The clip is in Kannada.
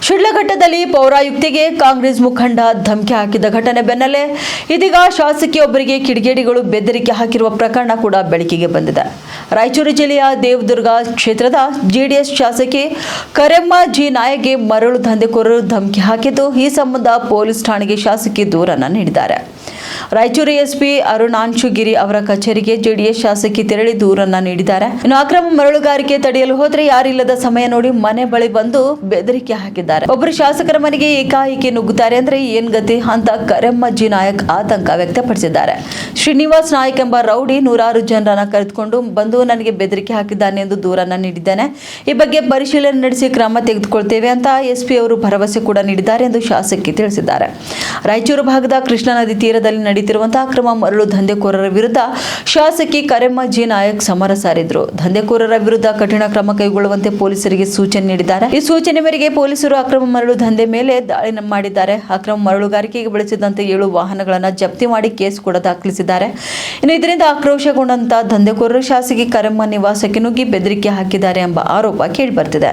ಶಿಡ್ಲಘಟ್ಟದಲ್ಲಿ ಪೌರಾಯುಕ್ತಿಗೆ ಕಾಂಗ್ರೆಸ್ ಮುಖಂಡ ಧಮಕಿ ಹಾಕಿದ ಘಟನೆ ಬೆನ್ನಲ್ಲೇ ಇದೀಗ ಶಾಸಕಿಯೊಬ್ಬರಿಗೆ ಕಿಡಿಗೇಡಿಗಳು ಬೆದರಿಕೆ ಹಾಕಿರುವ ಪ್ರಕರಣ ಕೂಡ ಬೆಳಕಿಗೆ ಬಂದಿದೆ. ರಾಯಚೂರು ಜಿಲ್ಲೆಯ ದೇವದುರ್ಗ ಕ್ಷೇತ್ರದ ಜೆಡಿಎಸ್ ಶಾಸಕಿ ಕರೆಮ್ಮ ಜಿ ನಾಯಗೆ ಮರಳು ದಂಧೆಕೋರರು ಧಮಕಿ ಹಾಕಿದ್ದು, ಈ ಸಂಬಂಧ ಪೊಲೀಸ್ ಠಾಣೆಗೆ ಶಾಸಕಿ ದೂರನ್ನು ನೀಡಿದ್ದಾರೆ. ರಾಯಚೂರು ಎಸ್ಪಿ ಅರುಣಾಂಶುಗಿರಿ ಅವರ ಕಚೇರಿಗೆ ಜೆಡಿಎಸ್ ಶಾಸಕಿ ತೆರಳಿ ದೂರನ್ನ ನೀಡಿದ್ದಾರೆ. ಇನ್ನು ಅಕ್ರಮ ಮರಳುಗಾರಿಕೆ ತಡೆಯಲು ಹೋದ್ರೆ ಯಾರಿಲ್ಲದ ಸಮಯ ನೋಡಿ ಮನೆ ಬಳಿ ಬಂದು ಬೆದರಿಕೆ ಹಾಕಿದ್ದಾರೆ. ಒಬ್ಬರು ಶಾಸಕರ ಮನೆಗೆ ಏಕಾಏಕಿ ನುಗ್ಗುತ್ತಾರೆ ಅಂದ್ರೆ ಏನ್ ಗತಿ ಅಂತ ಕರೆಮ್ಮ ಜಿ ನಾಯಕ್ ಆತಂಕ ವ್ಯಕ್ತಪಡಿಸಿದ್ದಾರೆ. ಶ್ರೀನಿವಾಸ್ ನಾಯಕ್ ಎಂಬ ರೌಡಿ ನೂರಾರು ಜನರನ್ನ ಕರೆದುಕೊಂಡು ಬಂದು ನನಗೆ ಬೆದರಿಕೆ ಹಾಕಿದ್ದಾನೆ ಎಂದು ದೂರನ್ನ ನೀಡಿದ್ದಾನೆ. ಈ ಬಗ್ಗೆ ಪರಿಶೀಲನೆ ನಡೆಸಿ ಕ್ರಮ ತೆಗೆದುಕೊಳ್ತೇವೆ ಅಂತ ಎಸ್ಪಿ ಅವರು ಭರವಸೆ ಕೂಡ ನೀಡಿದ್ದಾರೆ ಎಂದು ಶಾಸಕಿ ತಿಳಿಸಿದ್ದಾರೆ. ರಾಯಚೂರು ಭಾಗದ ಕೃಷ್ಣಾ ನದಿ ತೀರದಲ್ಲಿ ನಡೆಯುತ್ತಿರುವಂತಹ ಅಕ್ರಮ ಮರಳು ದಂಧೆಕೋರರ ವಿರುದ್ಧ ಶಾಸಕಿ ಕರೆಮ್ಮ ಜಿ ನಾಯಕ್ ಸಮರ ಸಾರಿದ್ರು. ದಂಧೆಕೋರರ ವಿರುದ್ಧ ಕಠಿಣ ಕ್ರಮ ಕೈಗೊಳ್ಳುವಂತೆ ಪೊಲೀಸರಿಗೆ ಸೂಚನೆ ನೀಡಿದ್ದಾರೆ. ಈ ಸೂಚನೆ ಮೇರೆಗೆ ಪೊಲೀಸರು ಅಕ್ರಮ ಮರಳು ದಂಧೆ ಮೇಲೆ ದಾಳಿ ಮಾಡಿದ್ದಾರೆ. ಅಕ್ರಮ ಮರಳುಗಾರಿಕೆಗೆ ಬಳಸಿದಂತೆ 7 ವಾಹನಗಳನ್ನು ಜಪ್ತಿ ಮಾಡಿ ಕೇಸ್ ಕೂಡ ದಾಖಲಿಸಿದ್ದಾರೆ. ಇನ್ನು ಇದರಿಂದ ಆಕ್ರೋಶಗೊಂಡಂತ ದಂಧೆಕೋರರು ಶಾಸಕಿ ಕರೆಮ್ಮ ನಿವಾಸಕ್ಕೆ ನುಗ್ಗಿ ಬೆದರಿಕೆ ಹಾಕಿದ್ದಾರೆ ಎಂಬ ಆರೋಪ ಕೇಳಿಬರ್ತಿದೆ.